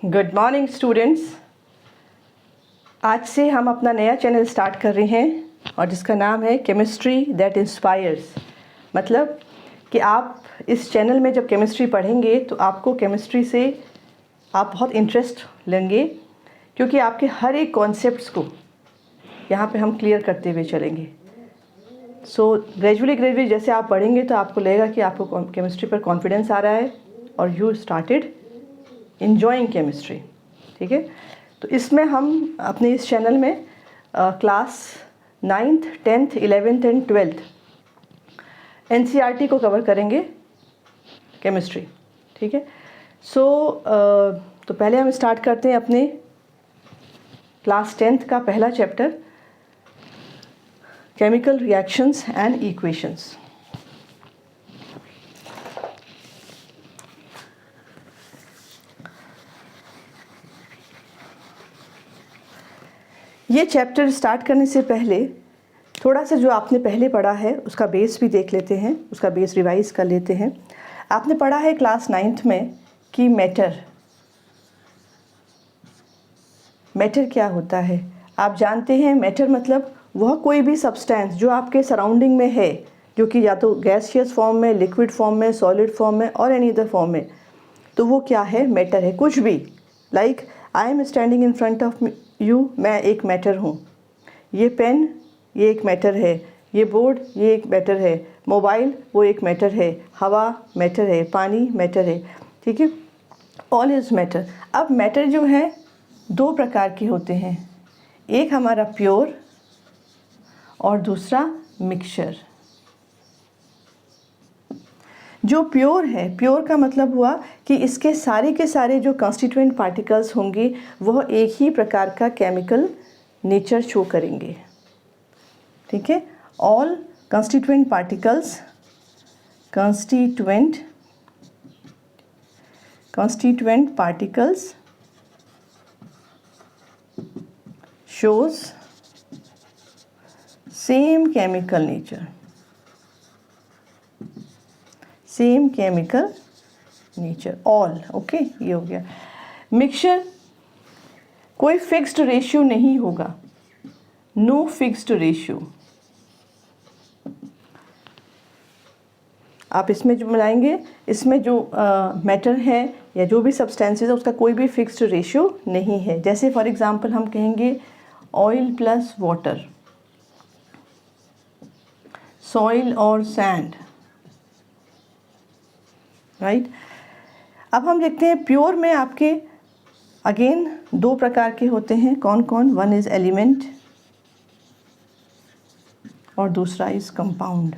Good morning students. आज से हम अपना नया चैनल स्टार्ट कर रहे हैं और जिसका नाम है केमिस्ट्री दैट इंस्पायर्स। मतलब कि आप इस चैनल में जब केमिस्ट्री पढ़ेंगे तो आपको केमिस्ट्री से आप बहुत इंटरेस्ट लेंगे, क्योंकि आपके हर एक कॉन्सेप्ट्स को यहाँ पे हम क्लियर करते हुए चलेंगे। सो ग्रेजुअली जैसे आप पढ़ेंगे तो आपको लगेगा कि आपको केमिस्ट्री पर कॉन्फिडेंस आ रहा है और यू स्टार्टेड enjoying केमिस्ट्री। ठीक है, तो इसमें हम अपने इस चैनल में class 9th 10th 11th and 12th NCERT को कवर करेंगे केमिस्ट्री। ठीक है, तो पहले हम स्टार्ट करते हैं अपने क्लास 10th का पहला chapter, chemical reactions and equations. ये चैप्टर स्टार्ट करने से पहले थोड़ा सा जो आपने पहले पढ़ा है उसका बेस भी देख लेते हैं, उसका बेस रिवाइज कर लेते हैं। आपने पढ़ा है क्लास 9th में कि मैटर क्या होता है। आप जानते हैं मैटर मतलब वह कोई भी सब्सटेंस जो आपके सराउंडिंग में है, जो कि या तो गैसियस फॉर्म में, लिक्विड फॉर्म में, सॉलिड फॉर्म में और एनी अदर फॉर्म में, तो वो क्या है, मैटर है। कुछ भी, like I am standing in front of you, मैं एक मैटर हूँ। ये पेन, ये एक मैटर है। ये बोर्ड, ये एक मैटर है। मोबाइल, वो एक मैटर है। हवा मैटर है, पानी मैटर है। ठीक है, ऑल इज़ मैटर। अब मैटर जो है दो प्रकार के होते हैं, एक हमारा प्योर और दूसरा मिक्सचर। जो प्योर है, प्योर का मतलब हुआ कि इसके सारे के सारे जो कॉन्स्टिट्यूएंट पार्टिकल्स होंगे वह एक ही प्रकार का केमिकल नेचर शो करेंगे। ठीक है, all constituent particles shows same chemical nature, all. Okay, ये हो गया। मिक्सचर कोई फिक्स्ड रेशियो नहीं होगा, नो फिक्स्ड रेशियो। आप इसमें जो मिलाएंगे, इसमें जो मैटर है या जो भी सब्सटेंसेस है उसका कोई भी फिक्स्ड रेशियो नहीं है। जैसे फॉर एग्जांपल हम कहेंगे ऑयल प्लस वाटर, सॉइल और सैंड, राइट। अब हम देखते हैं प्योर में आपके अगेन दो प्रकार के होते हैं। कौन कौन? वन इज एलिमेंट और दूसरा इज कंपाउंड।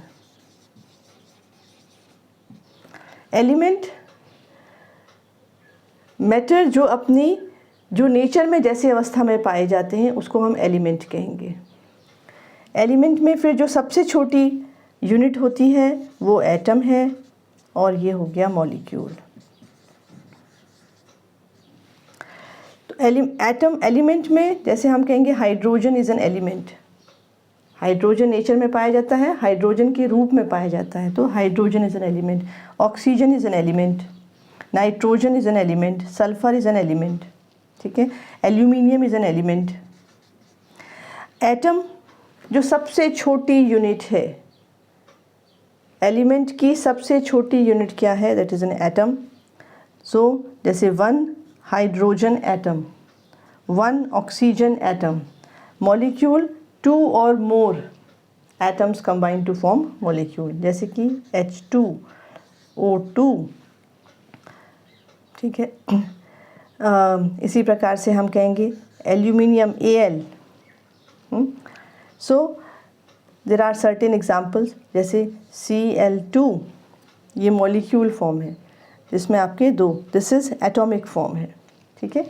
एलिमेंट मैटर जो अपनी जो नेचर में जैसे अवस्था में पाए जाते हैं उसको हम एलिमेंट कहेंगे। एलिमेंट में फिर जो सबसे छोटी यूनिट होती है वो एटम है और ये हो गया मॉलिक्यूल। तो एलिमेंट में जैसे हम कहेंगे hydrogen is an element. Hydrogen nature में पाया जाता है, हाइड्रोजन के रूप में पाया जाता है, तो hydrogen is an element. Oxygen is an element, nitrogen is an element, sulphur is an element. ठीक है, aluminium is an element. Atom जो सबसे छोटी यूनिट है, एलिमेंट की सबसे छोटी यूनिट क्या है? That is an atom. So जैसे 1 hydrogen atom, 1 oxygen atom. Molecule 2 और more atoms combine to form molecule, जैसे कि H2O2। ठीक है, इसी प्रकार से हम कहेंगे aluminium Al। So there are certain examples, जैसे Cl2, ये मॉलिक्यूल फॉर्म है जिसमें आपके दो, दिस इज़ एटॉमिक फॉर्म है। ठीक है,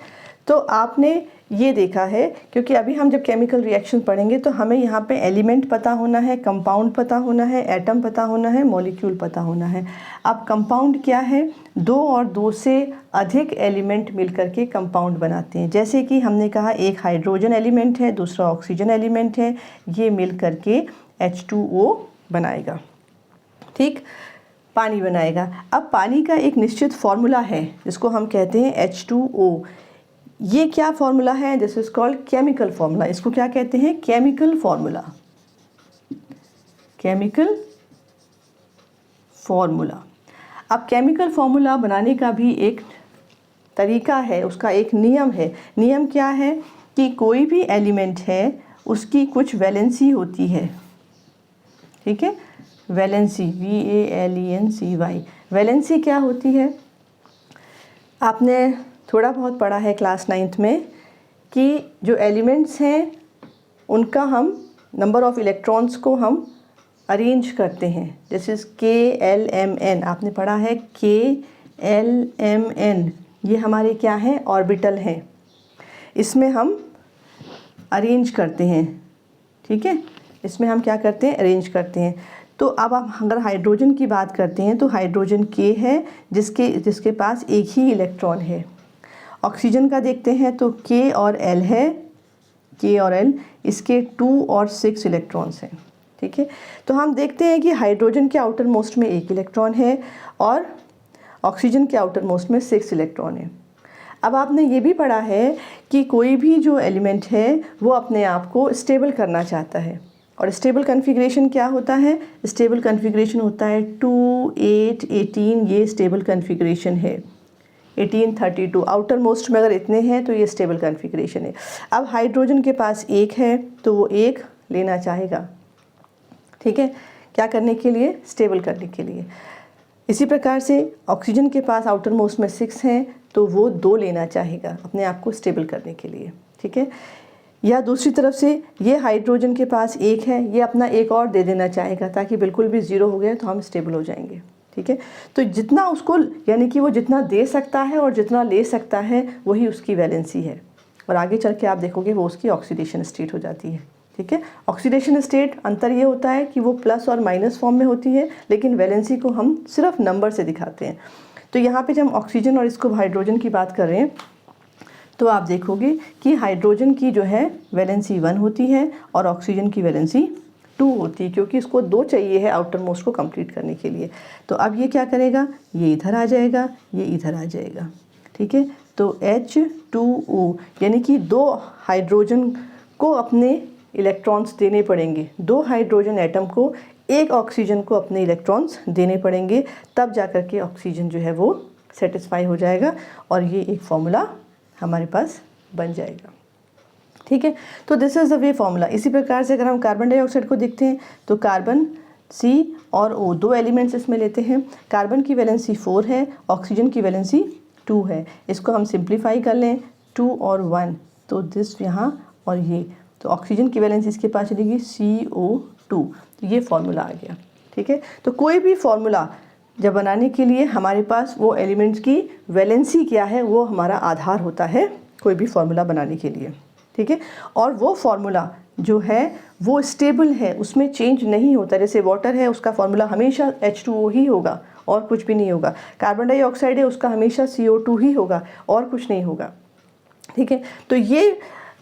तो आपने ये देखा है, क्योंकि अभी हम जब केमिकल रिएक्शन पढ़ेंगे तो हमें यहाँ पे एलिमेंट पता होना है, कंपाउंड पता होना है, एटम पता होना है, मॉलिक्यूल पता होना है। अब कंपाउंड क्या है? 2 और 2 से अधिक एलिमेंट मिलकर के कंपाउंड बनाते हैं। जैसे कि हमने कहा एक हाइड्रोजन एलिमेंट है, दूसरा ऑक्सीजन एलिमेंट है, ये मिल करके H2O बनाएगा। ठीक, पानी बनाएगा। अब पानी का एक निश्चित फॉर्मूला है जिसको हम कहते हैं H2O। ये क्या फॉर्मूला है? This is called chemical formula. इसको क्या कहते हैं? Chemical formula. Chemical formula. अब केमिकल फॉर्मूला बनाने का भी एक तरीका है, उसका एक नियम है। नियम क्या है कि कोई भी एलिमेंट है उसकी कुछ वैलेंसी होती है, ठीक है। Valency, VALENCY। वैलेंसी क्या होती है? आपने थोड़ा बहुत पढ़ा है क्लास 9th में कि जो एलिमेंट्स हैं उनका हम नंबर ऑफ़ इलेक्ट्रॉन्स को हम अरेंज करते हैं। This is KLMN। आपने पढ़ा है KLMN। ये हमारे क्या हैं? ऑर्बिटल हैं। इसमें हम अरेंज करते हैं, ठीक है। इसमें हम क्या करते हैं? अरेंज करते हैं। तो अब आप अगर हाइड्रोजन की बात करते हैं तो हाइड्रोजन K है, जिसके पास एक ही इलेक्ट्रॉन है। ऑक्सीजन का देखते हैं तो K और L है, K और L, इसके 2 और 6 इलेक्ट्रॉन्स हैं, ठीक है। तो हम देखते हैं कि हाइड्रोजन के आउटर मोस्ट में 1 इलेक्ट्रॉन है और ऑक्सीजन के आउटर मोस्ट में 6 इलेक्ट्रॉन है। अब आपने ये भी पढ़ा है कि कोई भी जो एलिमेंट है वो अपने आप को स्टेबल करना चाहता है, और स्टेबल कॉन्फ़िगरेशन क्या होता है? स्टेबल कॉन्फ़िगरेशन होता है 2, 8, 18। ये स्टेबल कॉन्फ़िगरेशन है। 18, 32 आउटर मोस्ट में अगर इतने हैं तो ये स्टेबल कॉन्फ़िगरेशन है। अब हाइड्रोजन के पास 1 है तो वो 1 लेना चाहेगा, ठीक है, क्या करने के लिए? स्टेबल करने के लिए। इसी प्रकार से ऑक्सीजन के पास आउटर मोस्ट में 6 हैं तो वो 2 लेना चाहेगा अपने आप को स्टेबल करने के लिए, ठीक है। या दूसरी तरफ से ये हाइड्रोजन के पास 1 है, ये अपना 1 और दे देना चाहेगा ताकि बिल्कुल भी 0 हो गया तो हम स्टेबल हो जाएंगे, ठीक है। तो जितना उसको, यानी कि वो जितना दे सकता है और जितना ले सकता है वही उसकी वैलेंसी है, और आगे चल के आप देखोगे वो उसकी ऑक्सीडेशन स्टेट हो जाती है, ठीक है। ऑक्सीडेशन स्टेट अंतर ये होता है कि वो प्लस और माइनस फॉर्म में होती है, लेकिन वैलेंसी को हम सिर्फ नंबर से दिखाते हैं। तो यहाँ पे जब हम ऑक्सीजन और इसको हाइड्रोजन की बात कर रहे हैं तो आप देखोगे कि हाइड्रोजन की जो है वैलेंसी 1 होती है और ऑक्सीजन की वैलेंसी 2 होती है, क्योंकि इसको 2 चाहिए है आउटर मोस्ट को कंप्लीट करने के लिए। तो अब ये क्या करेगा? ये इधर आ जाएगा, ये इधर आ जाएगा, ठीक है। तो H2O, यानी कि 2 हाइड्रोजन को अपने इलेक्ट्रॉन्स देने पड़ेंगे, 2 हाइड्रोजन एटम को 1 ऑक्सीजन को अपने इलेक्ट्रॉन्स देने पड़ेंगे, तब जा कर के ऑक्सीजन जो है वो सेटिस्फाई हो जाएगा और ये एक फॉर्मूला हमारे पास बन जाएगा, ठीक है। तो this is the way formula. इसी प्रकार से अगर हम कार्बन डाइऑक्साइड को देखते हैं तो कार्बन C और O 2 एलिमेंट्स इसमें लेते हैं। कार्बन की वैलेंसी 4 है, ऑक्सीजन की वैलेंसी 2 है। इसको हम सिंप्लीफाई कर लें, 2 और 1, तो दिस यहाँ और ये, तो ऑक्सीजन की वैलेंसी इसके पास चलेगी CO2। तो ये फॉर्मूला आ गया, ठीक है। तो कोई भी फॉर्मूला जब बनाने के लिए हमारे पास वो एलिमेंट्स की वैलेंसी क्या है वो हमारा आधार होता है कोई भी फॉर्मूला बनाने के लिए, ठीक है। और वो फॉर्मूला जो है वो स्टेबल है, उसमें चेंज नहीं होता। जैसे वाटर है उसका फॉर्मूला हमेशा H2O ही होगा और कुछ भी नहीं होगा। कार्बन डाइऑक्साइड है उसका हमेशा CO2 ही होगा और कुछ नहीं होगा, ठीक है। तो ये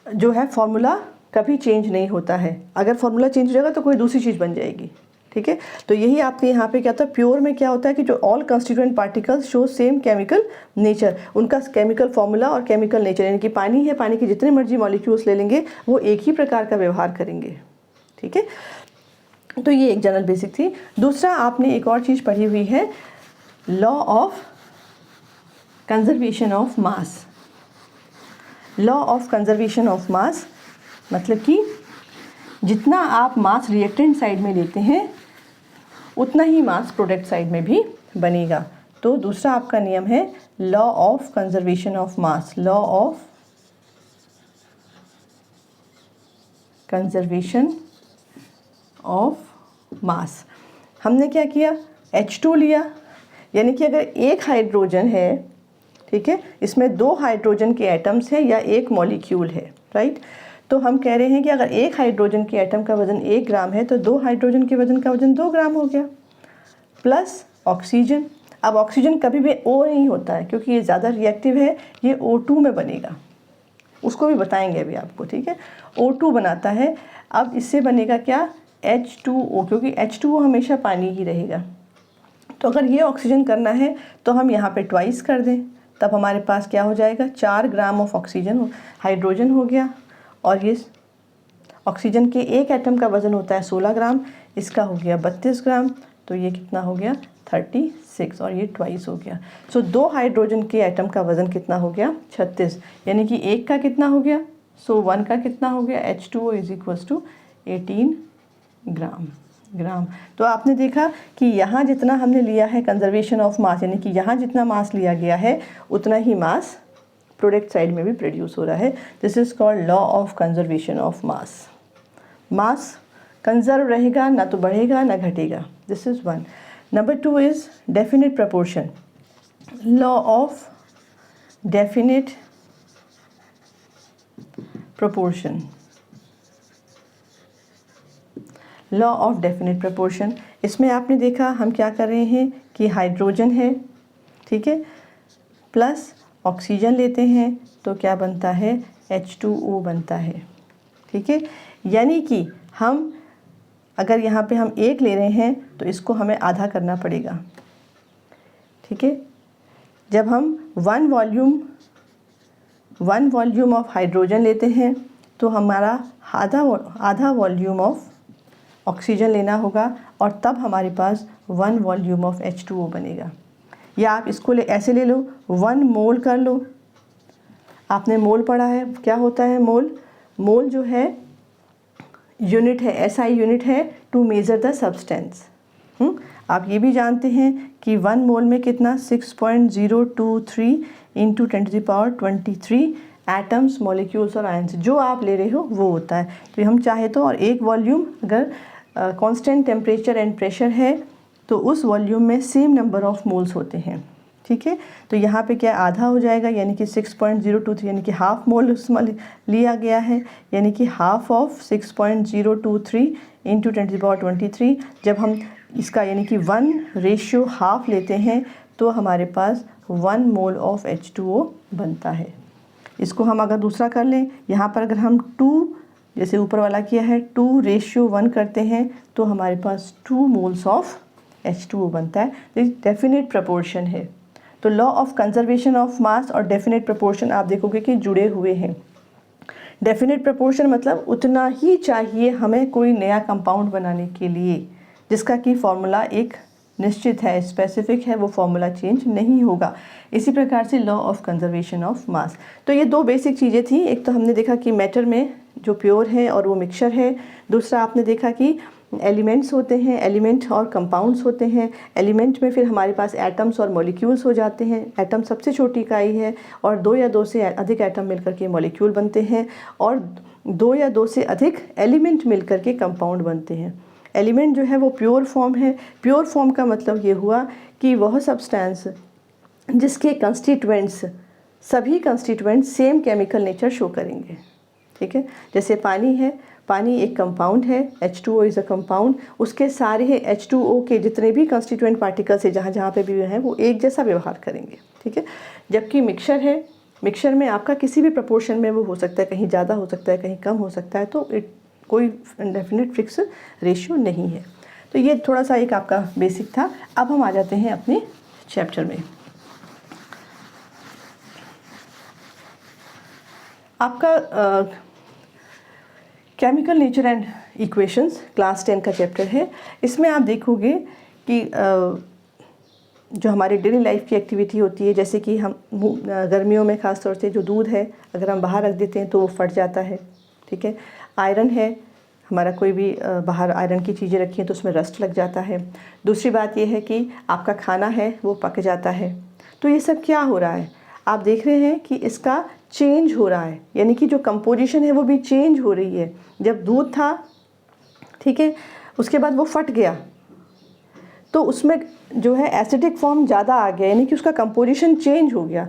जो है फॉर्मूला कभी चेंज नहीं होता है। अगर फॉर्मूला चेंज हो जाएगा तो कोई दूसरी चीज़ बन जाएगी, ठीक है। तो यही आपके यहाँ पे क्या होता है, प्योर में क्या होता है कि जो all constituent particles show same chemical nature, उनका केमिकल फॉर्मूला और केमिकल नेचर, यानी कि पानी है, पानी के जितने मर्जी मॉलिक्यूल्स ले लेंगे वो एक ही प्रकार का व्यवहार करेंगे, ठीक है। तो ये एक जनरल बेसिक थी। दूसरा आपने एक और चीज़ पढ़ी हुई है, law of conservation of mass. Law of conservation of मास मतलब कि जितना आप मास रिएक्टेंट साइड में लेते हैं उतना ही मास प्रोडक्ट साइड में भी बनेगा। तो दूसरा आपका नियम है law of conservation of mass. Law of conservation of मास। हमने क्या किया, H2 लिया, यानी कि अगर एक हाइड्रोजन है, ठीक है, इसमें 2 हाइड्रोजन के एटम्स हैं या एक मॉलिक्यूल है, राइट। तो हम कह रहे हैं कि अगर एक हाइड्रोजन के एटम का वज़न 1 ग्राम है तो 2 हाइड्रोजन के वज़न का वज़न 2 ग्राम हो गया, प्लस ऑक्सीजन। अब ऑक्सीजन कभी भी O नहीं होता है क्योंकि ये ज़्यादा रिएक्टिव है, ये O2 में बनेगा, उसको भी बताएंगे अभी आपको, ठीक है। O2 बनाता है। अब इससे बनेगा क्या, H2O, क्योंकि H2O हमेशा पानी ही रहेगा। तो अगर ये ऑक्सीजन करना है तो हम यहाँ पे ट्वाइस कर दें, तब हमारे पास क्या हो जाएगा, 4 ग्राम ऑफ ऑक्सीजन हाइड्रोजन हो गया, और ये ऑक्सीजन के एक एटम का वज़न होता है 16 ग्राम, इसका हो गया 32 ग्राम, तो ये कितना हो गया 36, और ये ट्वाइस हो गया। सो 2 हाइड्रोजन के एटम का वज़न कितना हो गया 36, यानी कि एक का कितना हो गया, सो 1 का कितना हो गया H2O इज इक्वल्स टू 18 ग्राम। तो आपने देखा कि यहाँ जितना हमने लिया है कंजर्वेशन ऑफ मास, यानी कि यहाँ जितना मास लिया गया है उतना ही मास प्रोडक्ट साइड में भी प्रोड्यूस हो रहा है। This is called law of conservation of mass. Mass conserve रहेगा, ना तो बढ़ेगा ना घटेगा। This is 1। Number 2 is definite proportion. Law of definite proportion, law of definite proportion. इसमें आपने देखा हम क्या कर रहे हैं कि हाइड्रोजन है, ठीक है, प्लस ऑक्सीजन लेते हैं तो क्या बनता है H2O बनता है, ठीक है। यानी कि हम अगर यहाँ पे हम 1 ले रहे हैं तो इसको हमें आधा करना पड़ेगा, ठीक है। जब हम 1 वॉल्यूम ऑफ हाइड्रोजन लेते हैं तो हमारा आधा वॉल्यूम ऑफ ऑक्सीजन लेना होगा, और तब हमारे पास 1 वॉल्यूम ऑफ H2O बनेगा। या आप इसको ऐसे ले लो, 1 मोल कर लो। आपने मोल पढ़ा है, क्या होता है मोल? मोल जो है यूनिट है, SI यूनिट है टू मेज़र द सब्सटेंस। आप ये भी जानते हैं कि 1 मोल में कितना 6.023 इंटू 10⁻23 एटम्स, मॉलिक्यूल्स और आयन्स जो आप ले रहे हो वो होता है। तो हम चाहे तो, और एक वॉल्यूम अगर कांस्टेंट टेम्परेचर एंड प्रेशर है तो उस वॉल्यूम में सेम नंबर ऑफ मोल्स होते हैं, ठीक है। तो यहाँ पे क्या आधा हो जाएगा, यानी कि 6.023, यानी कि हाफ मोल उसमें लिया गया है, यानी कि हाफ ऑफ 6.023 इंटू 10⁻23। जब हम इसका यानी कि 1:1/2 लेते हैं तो हमारे पास 1 मोल ऑफ H2O बनता है। इसको हम अगर दूसरा कर लें, यहाँ पर अगर हम 2 जैसे ऊपर वाला किया है 2:1 करते हैं तो हमारे पास 2 मोल्स ऑफ H2O बनता है। तो डेफिनेट प्रपोर्शन है। तो लॉ ऑफ कंजर्वेशन ऑफ मास और डेफिनेट प्रपोर्शन आप देखोगे कि जुड़े हुए हैं। डेफिनेट प्रपोर्शन मतलब उतना ही चाहिए हमें कोई नया कंपाउंड बनाने के लिए जिसका कि फॉर्मूला एक निश्चित है, स्पेसिफिक है, वो फॉर्मूला चेंज नहीं होगा। इसी प्रकार से लॉ ऑफ कंजर्वेशन ऑफ मास। तो ये 2 बेसिक चीज़ें थी। एक तो हमने देखा कि मैटर में जो प्योर है और वो मिक्सचर है। दूसरा आपने देखा कि एलिमेंट्स होते हैं, एलिमेंट और कंपाउंड्स होते हैं। एलिमेंट में फिर हमारे पास एटम्स और मॉलिक्यूल्स हो जाते हैं। एटम सबसे छोटी इकाई है और 2 या 2 से अधिक एटम मिलकर के मॉलिक्यूल बनते हैं, और 2 या 2 से अधिक एलिमेंट मिलकर के कंपाउंड बनते हैं। एलिमेंट जो है वो प्योर फॉर्म है। प्योर फॉर्म का मतलब ये हुआ कि वह सब्सटेंस जिसके कंस्टिट्यूएंट्स, सभी constituents same chemical nature show करेंगे, ठीक है। जैसे पानी है, पानी एक कंपाउंड है, H2O इज़ अ कंपाउंड। उसके सारे H2O के जितने भी कंस्टिट्यूएंट पार्टिकल्स है जहाँ जहाँ पे भी हैं वो एक जैसा व्यवहार करेंगे, ठीक है। जबकि मिक्सचर है, मिक्सचर में आपका किसी भी प्रपोर्शन में वो हो सकता है, कहीं ज़्यादा हो सकता है, कहीं कम हो सकता है, तो कोई डेफिनेट फिक्स रेशियो नहीं है। तो ये थोड़ा सा एक आपका बेसिक था। अब हम आ जाते हैं अपने चैप्टर में। आपका chemical nature and equations class 10 का चैप्टर है। इसमें आप देखोगे कि जो हमारी डेली लाइफ की एक्टिविटी होती है, जैसे कि हम गर्मियों में ख़ास तौर से जो दूध है अगर हम बाहर रख देते हैं तो वो फट जाता है, ठीक है। आयरन है, हमारा कोई भी बाहर आयरन की चीज़ें रखी हैं तो उसमें रस्ट लग जाता है। दूसरी बात ये है कि आपका खाना है वो पक जाता है। तो ये सब क्या हो रहा है, आप देख रहे हैं कि इसका चेंज हो रहा है, यानी कि जो कंपोजिशन है वो भी चेंज हो रही है। जब दूध था, ठीक है, उसके बाद वो फट गया तो उसमें जो है एसिडिक फॉर्म ज़्यादा आ गया, यानी कि उसका कंपोजिशन चेंज हो गया,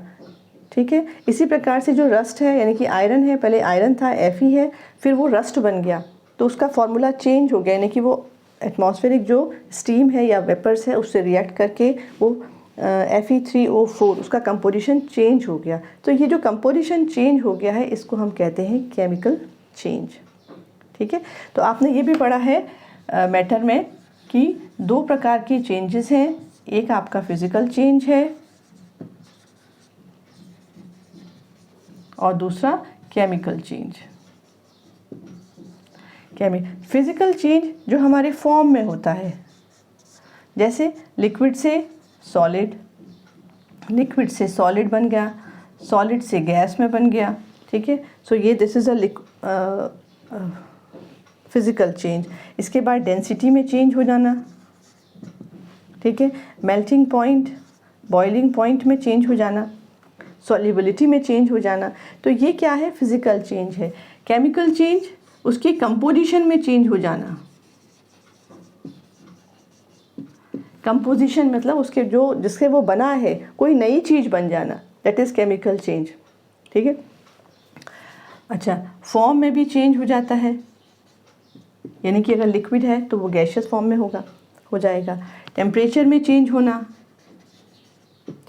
ठीक है। इसी प्रकार से जो रस्ट है, यानी कि आयरन है, पहले आयरन था Fe है, फिर वो रस्ट बन गया तो उसका फॉर्मूला चेंज हो गया, यानी कि वो एटमॉस्फेरिक जो स्टीम है या वेपर्स है उससे रिएक्ट करके वो Fe3O4 उसका कंपोजिशन चेंज हो गया। तो ये जो कंपोजिशन चेंज हो गया है इसको हम कहते हैं केमिकल चेंज, ठीक है। तो आपने ये भी पढ़ा है मैटर में कि 2 प्रकार की चेंजेस हैं। एक आपका फिज़िकल चेंज है, और दूसरा केमिकल चेंज। फिज़िकल चेंज जो हमारे फॉर्म में होता है, जैसे लिक्विड से सॉलिड, लिक्विड से सॉलिड बन गया, सॉलिड से गैस में बन गया, ठीक है। सो ये this is a physical change. इसके बाद डेंसिटी में चेंज हो जाना, ठीक है, मेल्टिंग पॉइंट, बॉइलिंग पॉइंट में चेंज हो जाना, सॉल्युबिलिटी में चेंज हो जाना। तो ये क्या है, फिज़िकल चेंज है। केमिकल चेंज उसकी कंपोजिशन में चेंज हो जाना। कंपोजिशन मतलब उसके जो जिससे वो बना है कोई नई चीज़ बन जाना, दैट इज़ केमिकल चेंज, ठीक है। अच्छा, फॉर्म में भी चेंज हो जाता है, यानी कि अगर लिक्विड है तो वो गैसियस फॉर्म में हो जाएगा। टेम्परेचर में चेंज होना,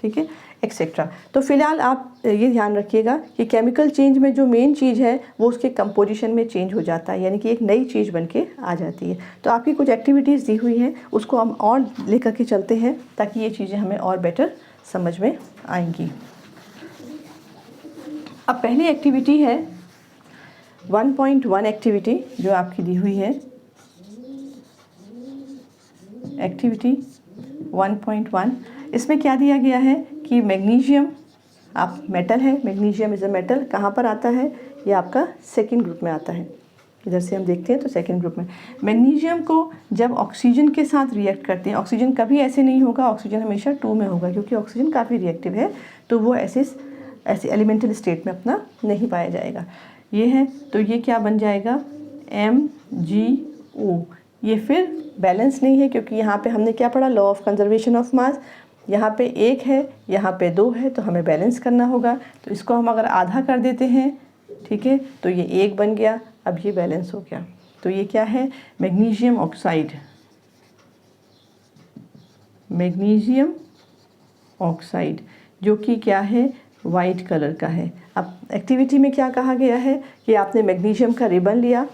ठीक है, एक्सेट्रा। तो फिलहाल आप ये ध्यान रखिएगा कि केमिकल चेंज में जो मेन चीज़ है वो उसके कंपोजिशन में चेंज हो जाता है, यानी कि एक नई चीज़ बन के आ जाती है। तो आपकी कुछ एक्टिविटीज़ दी हुई हैं, उसको हम और लेकर के चलते हैं ताकि ये चीज़ें हमें और बेटर समझ में आएंगी। अब पहली एक्टिविटी है 1.1 एक्टिविटी जो आपकी दी हुई है। एक्टिविटी 1.1, इसमें क्या दिया गया है कि मैग्नीशियम, आप मेटल है, मैग्नीशियम इज़ अ मेटल, कहाँ पर आता है, ये आपका सेकंड ग्रुप में आता है। इधर से हम देखते हैं तो सेकंड ग्रुप में मैग्नीशियम को जब ऑक्सीजन के साथ रिएक्ट करते हैं, ऑक्सीजन कभी ऐसे नहीं होगा, ऑक्सीजन हमेशा 2 में होगा क्योंकि ऑक्सीजन काफ़ी रिएक्टिव है, तो वो ऐसे एलिमेंटल स्टेट में अपना नहीं पाया जाएगा। ये है, तो ये क्या बन जाएगा, MgO। ये फिर बैलेंस नहीं है क्योंकि यहाँ पे हमने क्या पढ़ा, लॉ ऑफ कंजर्वेशन ऑफ मास। यहाँ पे 1 है, यहाँ पे 2 है, तो हमें बैलेंस करना होगा। तो इसको हम अगर आधा कर देते हैं, ठीक है, तो ये 1 बन गया, अब ये बैलेंस हो गया। तो ये क्या है, मैग्नीशियम ऑक्साइड, मैग्नीशियम ऑक्साइड, जो कि क्या है, वाइट कलर का है। अब एक्टिविटी में क्या कहा गया है कि आपने मैग्नीशियम का रिबन लिया,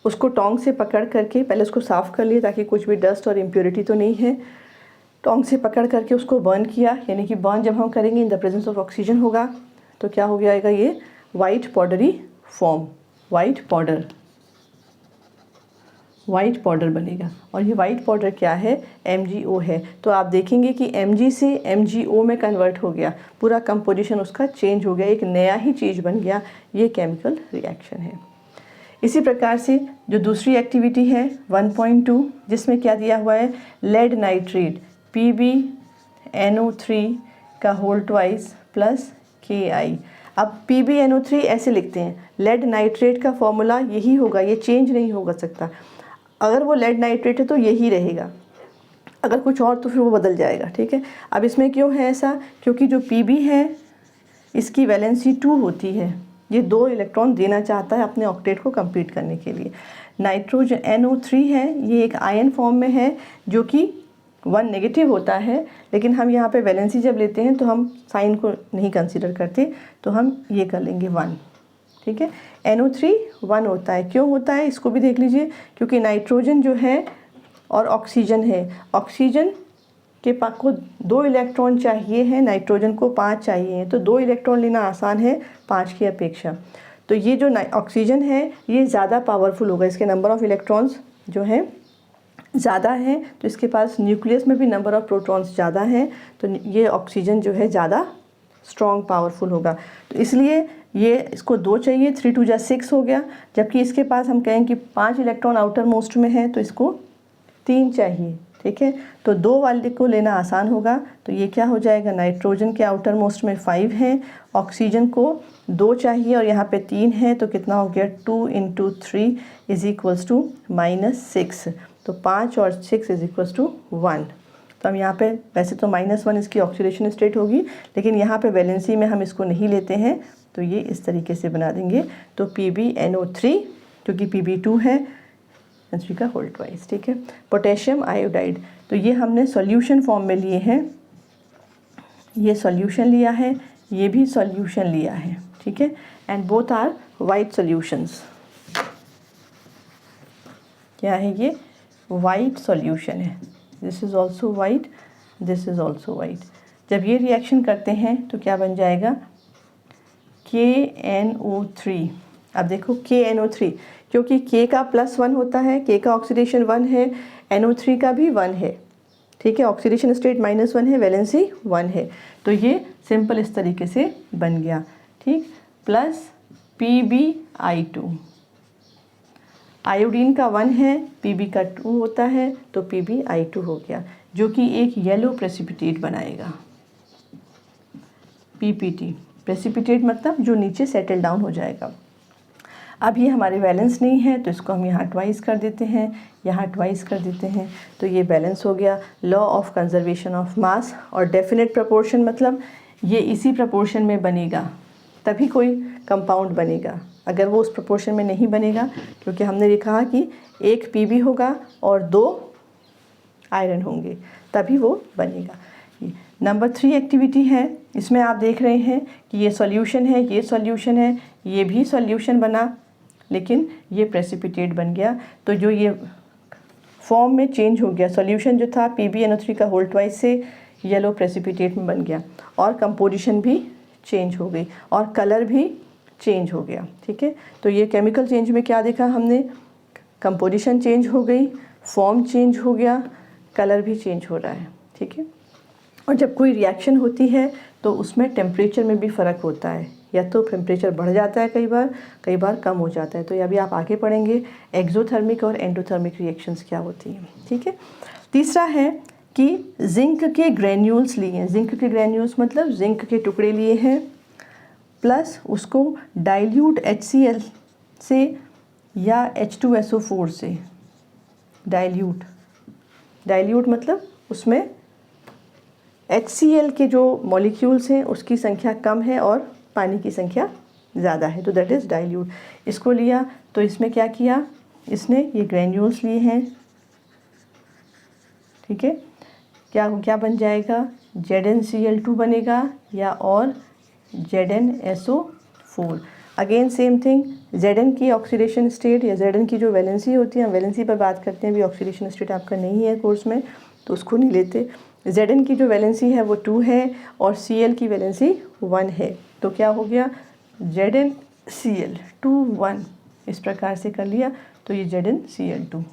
उसको टोंग से पकड़ करके पहले उसको साफ़ कर लिया ताकि कुछ भी डस्ट और इम्प्योरिटी तो नहीं है। टोंग से पकड़ करके उसको बर्न किया, यानी कि बर्न जब हम करेंगे in the presence of oxygen होगा, तो क्या हो जाएगा, ये white powdery form, white powder बनेगा। और ये वाइट पाउडर क्या है, MgO है। तो आप देखेंगे कि Mg से MgO में कन्वर्ट हो गया, पूरा कंपोजिशन उसका चेंज हो गया, एक नया ही चीज़ बन गया। ये केमिकल रिएक्शन है। इसी प्रकार से जो दूसरी एक्टिविटी है 1.2, जिसमें क्या दिया हुआ है, लेड नाइट्रेट PbNO3 का होल ट्वाइस प्लस Ki। अब PbNO3 ऐसे लिखते हैं, लेड नाइट्रेट का फॉर्मूला यही होगा, ये चेंज नहीं हो सकता। अगर वो लेड नाइट्रेट है तो यही रहेगा, अगर कुछ और तो फिर वो बदल जाएगा, ठीक है। अब इसमें क्यों है ऐसा, क्योंकि जो Pb है इसकी वैलेंसी 2 होती है, ये 2 इलेक्ट्रॉन देना चाहता है अपने ऑक्टेट को कंप्लीट करने के लिए। नाइट्रोजन NO3 है, ये एक आयन फॉर्म में है जो कि 1 नेगेटिव होता है, लेकिन हम यहाँ पे वैलेंसी जब लेते हैं तो हम साइन को नहीं कंसीडर करते, तो हम ये कर लेंगे 1, ठीक है। NO3 1 होता है, क्यों होता है इसको भी देख लीजिए, क्योंकि नाइट्रोजन जो है और ऑक्सीजन है, ऑक्सीजन के पास को 2 इलेक्ट्रॉन चाहिए हैं, नाइट्रोजन को 5 चाहिए हैं, तो 2 इलेक्ट्रॉन लेना आसान है 5 की अपेक्षा। तो ये जो ऑक्सीजन है ये ज़्यादा पावरफुल होगा, इसके नंबर ऑफ़ इलेक्ट्रॉन्स जो हैं ज़्यादा हैं, तो इसके पास न्यूक्लियस में भी नंबर ऑफ़ प्रोटॉन्स ज़्यादा हैं, तो ये ऑक्सीजन जो है ज़्यादा स्ट्रॉन्ग पावरफुल होगा। तो इसलिए ये इसको 2 चाहिए, 3 2 जा 6 हो गया, जबकि इसके पास हम कहें कि 5 इलेक्ट्रॉन आउटर मोस्ट में है तो इसको 3 चाहिए, ठीक है। तो 2 वाले को लेना आसान होगा, तो ये क्या हो जाएगा, नाइट्रोजन के आउटर मोस्ट में 5 है, ऑक्सीजन को 2 चाहिए और यहाँ पे 3 है, तो कितना हो गया, 2 × 3 = -6, तो 5 और 6 = 1। तो हम यहाँ पे वैसे तो -1 इसकी ऑक्सीडेशन स्टेट होगी, लेकिन यहाँ पे वैलेंसी में हम इसको नहीं लेते हैं, तो ये इस तरीके से बना देंगे। तो PbNO3 क्योंकि Pb2 है, NO3 का होल ट्वाइस, ठीक है। पोटेशियम आयोडाइड, तो ये हमने सॉल्यूशन फॉर्म में लिए हैं, ये सॉल्यूशन लिया है, ये भी सॉल्यूशन लिया है, ठीक है। And both are white solutions. क्या है ये, वाइट सॉल्यूशन है, this is also white, this is also white. जब ये रिएक्शन करते हैं तो क्या बन जाएगा, KNO3। अब देखो KNO3, क्योंकि K का +1 होता है, K का ऑक्सीडेशन 1 है, NO3 का भी 1 है, ठीक है। ऑक्सीडेशन स्टेट -1 है, वैलेंसी 1 है, तो ये सिंपल इस तरीके से बन गया, ठीक। प्लस PbI2, आयोडीन का 1 है, Pb का 2 होता है, तो PbI2 हो गया, जो कि एक येलो प्रेसिपिटेट बनाएगा। PPT प्रेसिपिटेट मतलब जो नीचे सेटल डाउन हो जाएगा। अब ये हमारे बैलेंस नहीं है, तो इसको हम यहाँ ट्वाइस कर देते हैं, यहाँ ट्वाइस कर देते हैं, तो ये बैलेंस हो गया। लॉ ऑफ कंजर्वेशन ऑफ मास और डेफिनेट प्रपोर्शन मतलब ये इसी प्रपोर्शन में बनेगा तभी कोई कंपाउंड बनेगा। अगर वो उस प्रपोर्शन में नहीं बनेगा, क्योंकि हमने ये कहा कि एक Pb होगा और 2 आयरन होंगे, तभी वो बनेगा। नंबर 3 एक्टिविटी है, इसमें आप देख रहे हैं कि ये सॉल्यूशन है, ये सॉल्यूशन है, ये भी सॉल्यूशन बना, लेकिन ये प्रेसिपिटेट बन गया। तो जो ये फॉर्म में चेंज हो गया, सॉल्यूशन जो था PbNO3 का होल ट्वाइस से येलो प्रेसिपिटेट में बन गया, और कंपोजिशन भी चेंज हो गई और कलर भी चेंज हो गया, ठीक है। तो ये केमिकल चेंज में क्या देखा हमने, कंपोजिशन चेंज हो गई, फॉर्म चेंज हो गया, कलर भी चेंज हो रहा है, ठीक है। और जब कोई रिएक्शन होती है तो उसमें टेम्परेचर में भी फ़र्क होता है, या तो टेम्परेचर बढ़ जाता है कई बार कम हो जाता है। तो ये अभी आप आगे पढ़ेंगे एक्सोथर्मिक और एंडोथर्मिक रिएक्शंस क्या होती हैं, ठीक है। तीसरा है कि जिंक के ग्रैन्यूल्स लिए हैं, जिंक के ग्रैन्यूल्स मतलब जिंक के टुकड़े लिए हैं, प्लस उसको डाइल्यूट HCl से या H2SO4 से, डाइल्यूट मतलब उसमें HCl के जो मॉलिक्यूल्स हैं उसकी संख्या कम है और पानी की संख्या ज़्यादा है, तो दैट इज़ डाइल्यूट। इसको लिया तो इसमें क्या किया, इसने ये ग्रैन्यूल्स लिए हैं, ठीक है। क्या बन जाएगा, ZnCl2 बनेगा या और ZnSO4। Again same thing, Zn की ऑक्सीडेशन स्टेट या Zn की जो वैलेंसी होती है, हम वैलेंसी पर बात करते हैं, अभी ऑक्सीडेशन स्टेट आपका नहीं है कोर्स में तो उसको नहीं लेते। Zn की जो वैलेंसी है वो 2 है और Cl की वैलेंसी 1 है, तो क्या हो गया ZnCl2 1, इस प्रकार से कर लिया, तो ये ZnCl2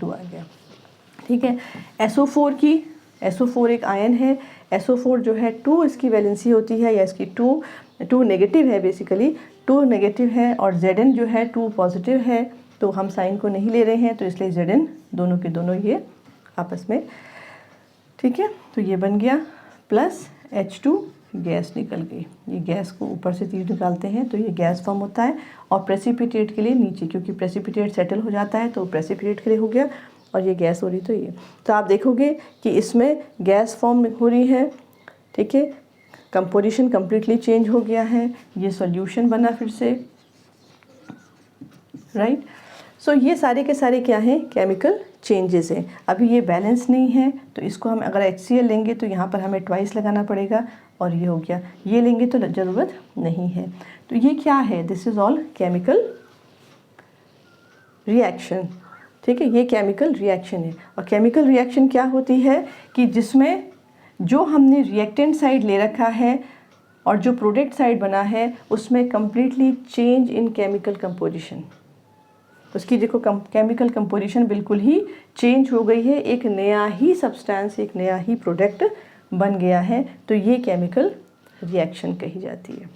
आ गया, ठीक है। SO4 एक आयन है, SO4 जो है 2 इसकी वैलेंसी होती है, या इसकी 2 नेगेटिव है, बेसिकली 2 नेगेटिव है, और Zn जो है 2 पॉजिटिव है, तो हम साइन को नहीं ले रहे हैं, तो इसलिए Zn दोनों के दोनों ये आपस में, ठीक है। तो ये बन गया, प्लस H2 गैस निकल गई, ये गैस को ऊपर से तीर निकालते हैं तो ये गैस फॉर्म होता है, और प्रेसिपिटेट के लिए नीचे, क्योंकि प्रेसिपिटेट सेटल हो जाता है तो प्रेसिपिटेट के लिए हो गया, और ये गैस हो रही, तो ये, तो आप देखोगे कि इसमें गैस फॉर्म हो रही है, ठीक है। कंपोजिशन कम्प्लीटली चेंज हो गया है, ये सॉल्यूशन बना फिर से, राइट। सो ये सारे के सारे क्या हैं, केमिकल चेंजेस हैं। अभी ये बैलेंस नहीं है, तो इसको हम अगर HCl लेंगे तो यहाँ पर हमें ट्वाइस लगाना पड़ेगा, और ये हो गया, ये लेंगे तो ज़रूरत नहीं है। तो ये क्या है, this is all chemical reaction, ठीक है। ये केमिकल रिएक्शन है, और केमिकल रिएक्शन क्या होती है कि जिसमें जो हमने रिएक्टेंट साइड ले रखा है और जो प्रोडक्ट साइड बना है उसमें completely change in chemical composition, उसकी देखो केमिकल कंपोजिशन बिल्कुल ही चेंज हो गई है, एक नया ही सब्सटेंस, एक नया ही प्रोडक्ट बन गया है, तो ये केमिकल रिएक्शन कही जाती है,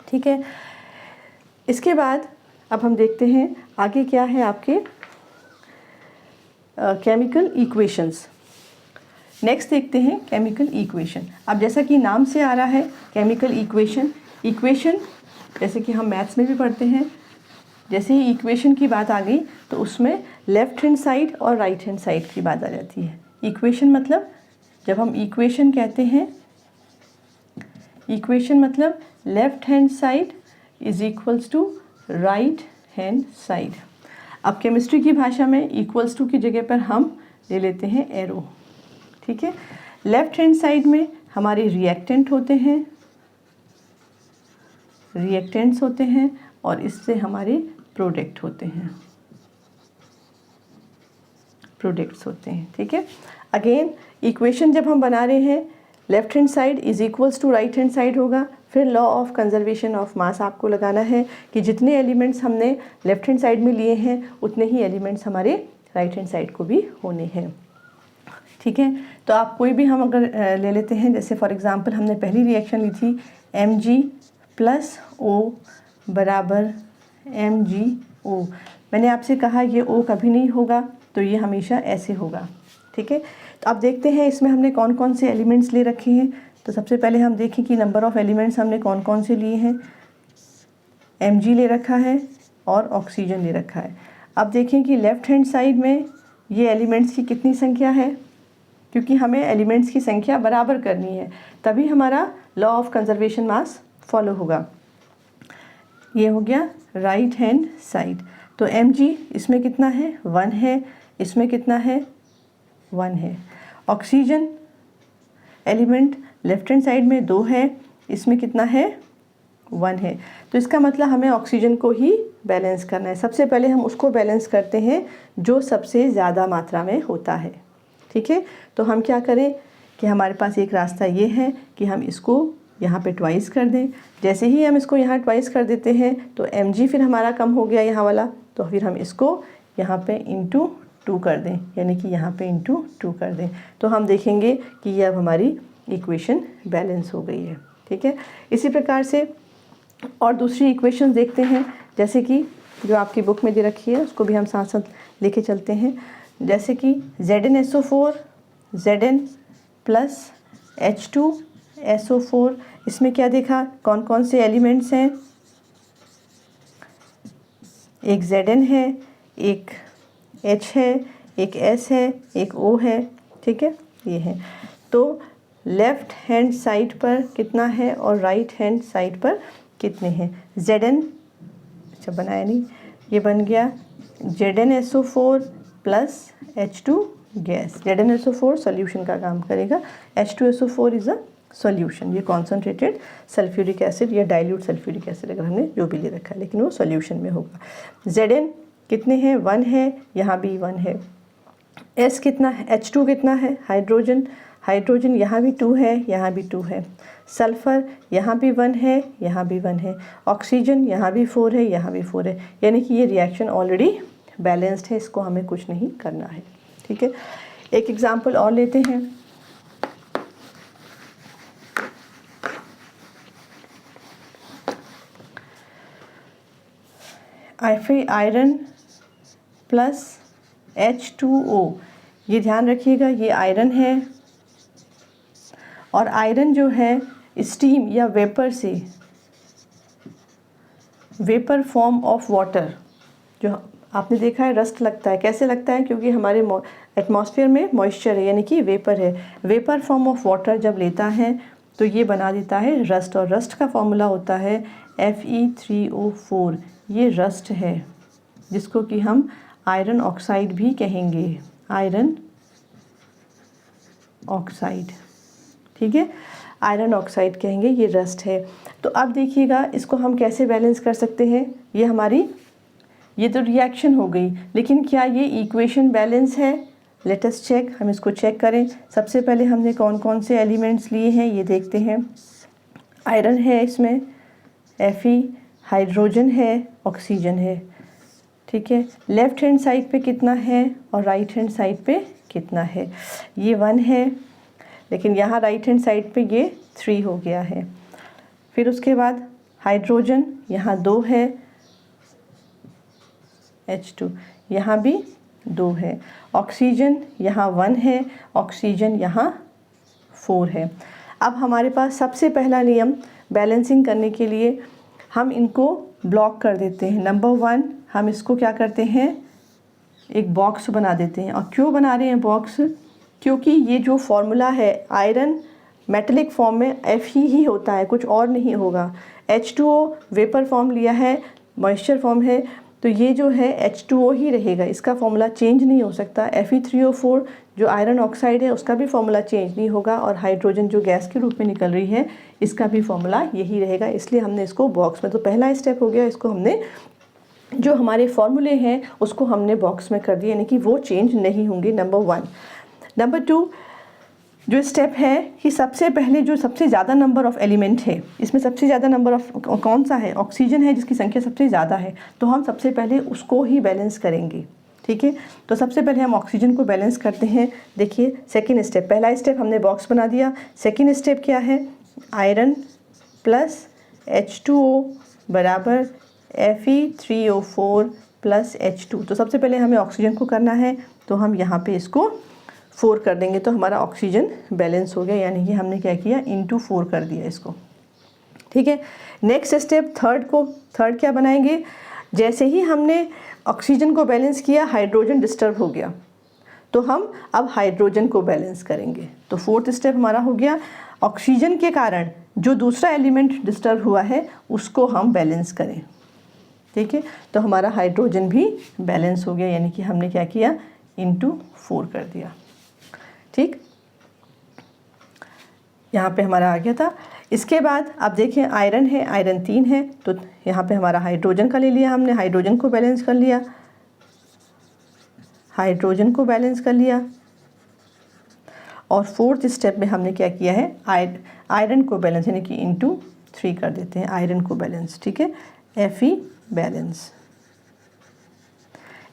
ठीक है। इसके बाद अब हम देखते हैं आगे क्या है आपके केमिकल इक्वेशंस। नेक्स्ट देखते हैं केमिकल इक्वेशन। अब जैसा कि नाम से आ रहा है केमिकल इक्वेशन जैसे कि हम मैथ्स में भी पढ़ते हैं, जैसे ही इक्वेशन की बात आ गई तो उसमें लेफ़्ट हैंड साइड और राइट हैंड साइड की बात आ जाती है। इक्वेशन मतलब जब हम इक्वेशन कहते हैं, इक्वेशन मतलब left hand side is equals to right hand side. अब केमिस्ट्री की भाषा में इक्वल्स टू की जगह पर हम ले लेते हैं एरो, ठीक है। लेफ़्ट हैंड साइड में हमारे रिएक्टेंट्स होते हैं और इससे हमारे प्रोडक्ट्स होते हैं, ठीक है। अगेन इक्वेशन जब हम बना रहे हैं left hand side is equals to right hand side होगा, फिर law of conservation of mass आपको लगाना है कि जितने एलिमेंट्स हमने लेफ्ट हैंड साइड में लिए हैं उतने ही एलिमेंट्स हमारे राइट हैंड साइड को भी होने हैं। ठीक है, तो आप कोई भी हम अगर ले लेते हैं, जैसे फॉर एग्ज़ाम्पल हमने पहली रिएक्शन ली थी Mg + O बराबर MgO। मैंने आपसे कहा ये O कभी नहीं होगा, तो ये हमेशा ऐसे होगा। ठीक है, तो अब देखते हैं इसमें हमने कौन कौन से एलिमेंट्स ले रखे हैं। तो सबसे पहले हम देखें कि नंबर ऑफ़ एलिमेंट्स हमने कौन कौन से लिए हैं। Mg ले रखा है और ऑक्सीजन ले रखा है। अब देखें कि लेफ़्ट हैंड साइड में ये एलिमेंट्स की कितनी संख्या है, क्योंकि हमें एलिमेंट्स की संख्या बराबर करनी है, तभी हमारा law of conservation mass follow होगा। ये हो गया राइट हैंड साइड। तो Mg इसमें कितना है, 1 है, इसमें कितना है, 1 है। Oxygen element left hand side में 2 है, इसमें कितना है, 1 है। तो इसका मतलब हमें ऑक्सीजन को ही बैलेंस करना है। सबसे पहले हम उसको बैलेंस करते हैं जो सबसे ज़्यादा मात्रा में होता है। ठीक है, तो हम क्या करें कि हमारे पास एक रास्ता ये है कि हम इसको यहाँ पे ट्वाइस कर दें। जैसे ही हम इसको यहाँ ट्वाइस कर देते हैं तो Mg फिर हमारा कम हो गया यहाँ वाला, तो फिर हम इसको यहाँ पे इंटू 2 कर दें, यानी कि यहाँ पे इंटू 2 कर दें, तो हम देखेंगे कि ये अब हमारी इक्वेशन बैलेंस हो गई है। ठीक है, इसी प्रकार से और दूसरी इक्वेशन देखते हैं, जैसे कि जो आपकी बुक में दे रखी है उसको भी हम साथ साथ लेके चलते हैं। जैसे कि ZnSO4 Zn + H2SO4, इसमें क्या देखा, कौन कौन से एलिमेंट्स हैं, एक Zn है, एक H है, एक S है, एक O है। ठीक है, ये है। तो लेफ़्ट हैंड साइड पर कितना है और राइट हैंड साइड पर कितने हैं। Zn, अच्छा बनाया नहीं, ये बन गया ZnSO4 + H2 gas. ZnSO4 solution का काम करेगा, H2SO4 इज़ अ सॉल्यूशन। ये कॉन्सनट्रेटेड सल्फ्यूरिक एसिड या डाइल्यूट सल्फ्यूरिक एसिड अगर हमने जो भी ले रखा है, लेकिन वो सॉल्यूशन में होगा। Zn कितने हैं, 1 है, यहाँ भी 1 है। S कितना है, H2 कितना है, हाइड्रोजन, हाइड्रोजन यहाँ भी 2 है, यहाँ भी 2 है। सल्फ़र यहाँ भी 1 है, यहाँ भी 1 है। ऑक्सीजन यहाँ भी 4 है, यहाँ भी 4 है, यानी कि ये रिएक्शन ऑलरेडी बैलेंस्ड है, इसको हमें कुछ नहीं करना है। ठीक है, एक एग्जांपल और लेते हैं। आयरन + H2O, ये ध्यान रखिएगा, ये आयरन है और आयरन जो है स्टीम या वेपर से, वेपर फॉर्म ऑफ वाटर, जो आपने देखा है रस्ट लगता है, कैसे लगता है, क्योंकि हमारे एटमॉस्फेयर में मॉइस्चर है, यानी कि वेपर है। वेपर फॉर्म ऑफ वाटर जब लेता है तो ये बना देता है रस्ट, और रस्ट का फॉर्मूला होता है Fe3O4। ये रस्ट है, जिसको कि हम आयरन ऑक्साइड भी कहेंगे, आयरन ऑक्साइड। ठीक है, आयरन ऑक्साइड कहेंगे, ये रस्ट है। तो अब देखिएगा इसको हम कैसे बैलेंस कर सकते हैं। ये हमारी, ये तो रिएक्शन हो गई, लेकिन क्या ये इक्वेशन बैलेंस है, लेट अस चेक। हम इसको चेक करें। सबसे पहले हमने कौन कौन से एलिमेंट्स लिए हैं ये देखते हैं। आयरन है इसमें, Fe, हाइड्रोजन है, ऑक्सीजन है। ठीक है, लेफ़्ट हैंड साइड पे कितना है और राइट हैंड साइड पे कितना है। ये 1 है, लेकिन यहाँ राइट हैंड साइड पे ये 3 हो गया है। फिर उसके बाद हाइड्रोजन यहाँ 2 है, H2 यहाँ भी 2 है। ऑक्सीजन यहाँ 1 है, ऑक्सीजन यहाँ 4 है। अब हमारे पास सबसे पहला नियम बैलेंसिंग करने के लिए हम इनको ब्लॉक कर देते हैं। नंबर 1, हम इसको क्या करते हैं, एक बॉक्स बना देते हैं। और क्यों बना रहे हैं बॉक्स, क्योंकि ये जो फॉर्मूला है, आयरन मेटलिक फॉर्म में Fe ही होता है, कुछ और नहीं होगा। H2O वेपर फॉर्म लिया है, मॉइस्चर फॉर्म है, तो ये जो है H2O ही रहेगा, इसका फॉर्मूला चेंज नहीं हो सकता। Fe3O4 जो आयरन ऑक्साइड है उसका भी फॉर्मूला चेंज नहीं होगा, और हाइड्रोजन जो गैस के रूप में निकल रही है इसका भी फॉर्मूला यही रहेगा। इसलिए हमने इसको बॉक्स में, तो पहला स्टेप हो गया, इसको हमने जो हमारे फॉर्मूले हैं उसको हमने बॉक्स में कर दिया, यानी कि वो चेंज नहीं होंगे। नंबर 1। नंबर 2, जो स्टेप है कि सबसे पहले जो सबसे ज़्यादा नंबर ऑफ़ एलिमेंट है, इसमें सबसे ज़्यादा नंबर ऑफ़ कौन सा है, ऑक्सीजन है जिसकी संख्या सबसे ज़्यादा है, तो हम सबसे पहले उसको ही बैलेंस करेंगे। ठीक है, तो सबसे पहले हम ऑक्सीजन को बैलेंस करते हैं। देखिए सेकंड स्टेप, पहला स्टेप हमने बॉक्स बना दिया। सेकंड स्टेप क्या है, आयरन प्लस H2O बराबर Fe3O4 प्लस H2। तो सबसे पहले हमें ऑक्सीजन को करना है, तो हम यहाँ पे इसको 4 कर देंगे, तो हमारा ऑक्सीजन बैलेंस हो गया, यानी कि हमने क्या किया, इंटू 4 कर दिया इसको। ठीक है, नेक्स्ट स्टेप थर्ड क्या बनाएंगे, जैसे ही हमने ऑक्सीजन को बैलेंस किया हाइड्रोजन डिस्टर्ब हो गया, तो हम अब हाइड्रोजन को बैलेंस करेंगे। तो फोर्थ स्टेप हमारा हो गया, ऑक्सीजन के कारण जो दूसरा एलिमेंट डिस्टर्ब हुआ है उसको हम बैलेंस करें। ठीक है, तो हमारा हाइड्रोजन भी बैलेंस हो गया, यानी कि हमने क्या किया, इंटू 4 कर दिया। ठीक, यहाँ पे हमारा आ गया था। इसके बाद आप देखें आयरन है, आयरन 3 है, तो यहाँ पे हमारा हाइड्रोजन का ले लिया हमने, हाइड्रोजन को बैलेंस कर लिया, हाइड्रोजन को बैलेंस कर लिया। और फोर्थ स्टेप में हमने क्या किया है, आयरन को बैलेंस यानी कि इंटू 3 कर देते हैं, आयरन को बैलेंस। ठीक है, Fe बैलेंस,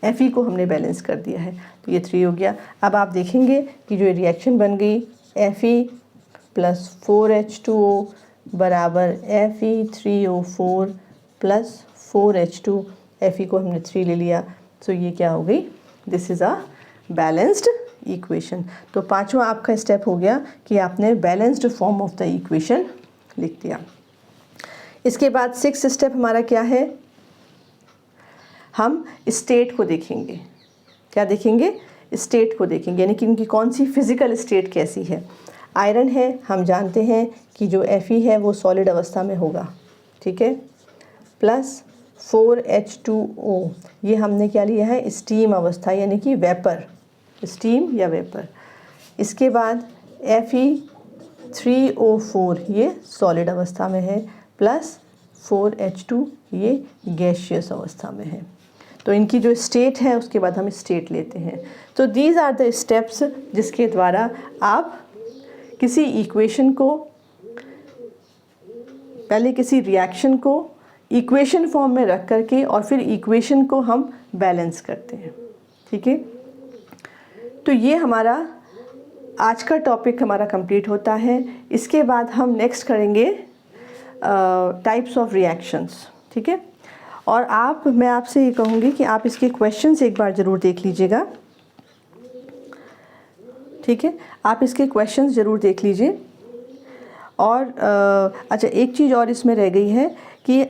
Fe को हमने बैलेंस कर दिया है, तो ये 3 हो गया। अब आप देखेंगे कि जो रिएक्शन बन गई Fe प्लस 4H2O बराबर Fe3O4 प्लस 4H2, Fe को हमने 3 ले लिया, तो ये क्या हो गई, this is a balanced equation. तो पांचवा आपका स्टेप हो गया कि आपने balanced form of the equation लिख दिया। इसके बाद 6th स्टेप हमारा क्या है, हम स्टेट को देखेंगे। क्या देखेंगे, स्टेट को देखेंगे, यानी कि उनकी कौन सी फिजिकल स्टेट कैसी है। आयरन है, हम जानते हैं कि जो Fe है वो सॉलिड अवस्था में होगा। ठीक है, प्लस 4H2O, ये हमने क्या लिया है, स्टीम अवस्था यानी कि वेपर, स्टीम या वेपर। इसके बाद Fe3O4 ये सॉलिड अवस्था में है, प्लस 4H2 ये गैसियस अवस्था में है। तो इनकी जो स्टेट है उसके बाद हम स्टेट लेते हैं। तो दीज आर द स्टेप्स जिसके द्वारा आप किसी इक्वेशन को, पहले किसी रिएक्शन को इक्वेशन फॉर्म में रख करके और फिर इक्वेशन को हम बैलेंस करते हैं। ठीक है, तो ये हमारा आज का टॉपिक हमारा कंप्लीट होता है। इसके बाद हम नेक्स्ट करेंगे टाइप्स ऑफ रिएक्शंस। ठीक है, और मैं आपसे ये कहूँगी कि आप इसके क्वेश्चंस एक बार ज़रूर देख लीजिएगा। ठीक है, आप इसके क्वेश्चंस ज़रूर देख लीजिए। और अच्छा, एक चीज़ और इसमें रह गई है कि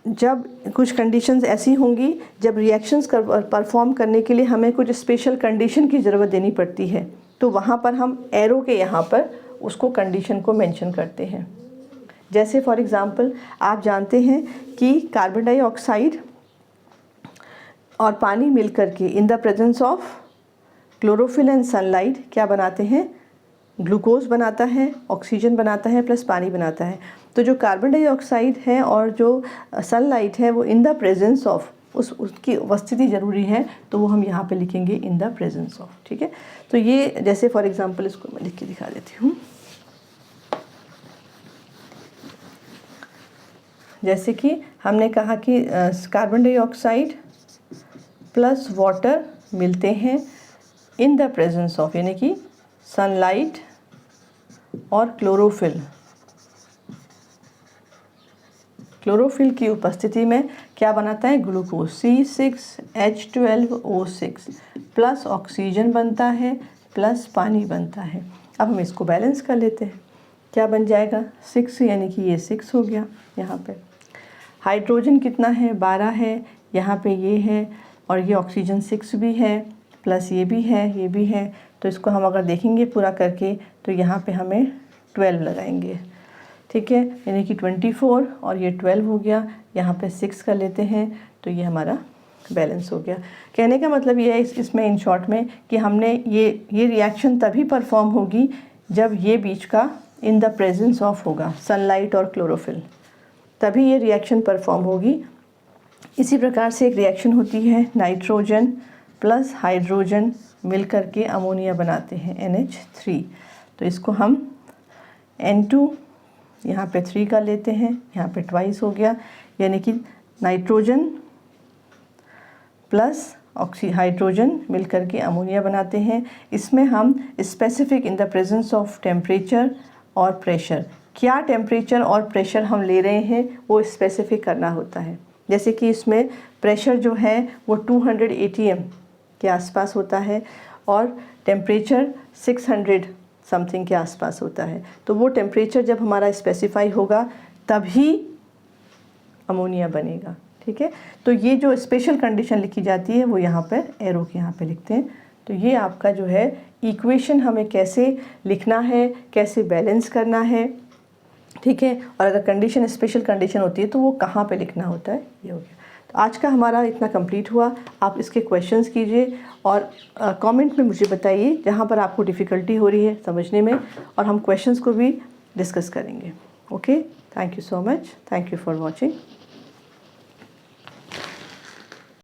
जब कुछ कंडीशंस ऐसी होंगी जब रिएक्शंस परफॉर्म करने के लिए हमें कुछ स्पेशल कंडीशन की ज़रूरत देनी पड़ती है, तो वहाँ पर हम एरो के यहाँ पर उसको कंडीशन को मेंशन करते हैं। जैसे फॉर एग्ज़ाम्पल आप जानते हैं कि कार्बन डाइऑक्साइड और पानी मिलकर के in the presence of chlorophyll and sunlight क्या बनाते हैं, ग्लूकोज बनाता है, ऑक्सीजन बनाता है, प्लस पानी बनाता है। तो जो कार्बन डाइऑक्साइड है और जो सनलाइट है वो इन द प्रेजेंस ऑफ उसकी उपस्थिति ज़रूरी है, तो वो हम यहाँ पे लिखेंगे इन द प्रेजेंस ऑफ। ठीक है, तो ये जैसे फॉर एग्जांपल इसको मैं लिख के दिखा देती हूँ। जैसे कि हमने कहा कि कार्बन डाइऑक्साइड प्लस वाटर मिलते हैं इन द प्रेजेंस ऑफ, यानी कि सनलाइट और क्लोरोफिल की उपस्थिति में क्या बनाता है, ग्लूकोज C6H12O6 प्लस ऑक्सीजन बनता है, प्लस पानी बनता है। अब हम इसको बैलेंस कर लेते हैं, क्या बन जाएगा 6, यानी कि ये 6 हो गया। यहाँ पे हाइड्रोजन कितना है, 12 है, यहाँ पे ये है, और ये ऑक्सीजन 6 भी है, प्लस ये भी है, ये भी है। तो इसको हम अगर देखेंगे पूरा करके तो यहाँ पे हमें 12 लगाएंगे। ठीक है, यानी कि 24 और ये 12 हो गया, यहाँ पे 6 कर लेते हैं, तो ये हमारा बैलेंस हो गया। कहने का मतलब ये है इसमें इन शॉर्ट में कि हमने ये रिएक्शन तभी परफॉर्म होगी जब ये बीच का इन द प्रेजेंस ऑफ होगा सनलाइट और क्लोरोफिल, तभी ये रिएक्शन परफॉर्म होगी। इसी प्रकार से एक रिएक्शन होती है नाइट्रोजन प्लस हाइड्रोजन मिल करके अमोनिया बनाते हैं NH3। तो इसको हम N2 यहाँ पे 3 का लेते हैं, यहाँ पे ट्वाइस हो गया, यानी कि नाइट्रोजन प्लस हाइड्रोजन मिल करके अमोनिया बनाते हैं। इसमें हम specific in the presence of temperature और प्रेशर, क्या टेम्परेचर और प्रेशर हम ले रहे हैं वो स्पेसिफिक करना होता है। जैसे कि इसमें प्रेशर जो है वो 200 atm के आसपास होता है और टेम्परेचर 600 समथिंग के आसपास होता है। तो वो टेम्परेचर जब हमारा स्पेसिफाई होगा तभी अमोनिया बनेगा, ठीक है। तो ये जो स्पेशल कंडीशन लिखी जाती है वो यहाँ पर एरो के यहाँ पे लिखते हैं। तो ये आपका जो है इक्वेशन हमें कैसे लिखना है, कैसे बैलेंस करना है, ठीक है। और अगर कंडीशन स्पेशल कंडीशन होती है तो वो कहाँ पे लिखना होता है, ये हो गया। तो आज का हमारा इतना कंप्लीट हुआ। आप इसके क्वेश्चंस कीजिए और कमेंट में मुझे बताइए जहाँ पर आपको डिफ़िकल्टी हो रही है समझने में, और हम क्वेश्चंस को भी डिस्कस करेंगे। Okay, thank you so much, thank you for watching.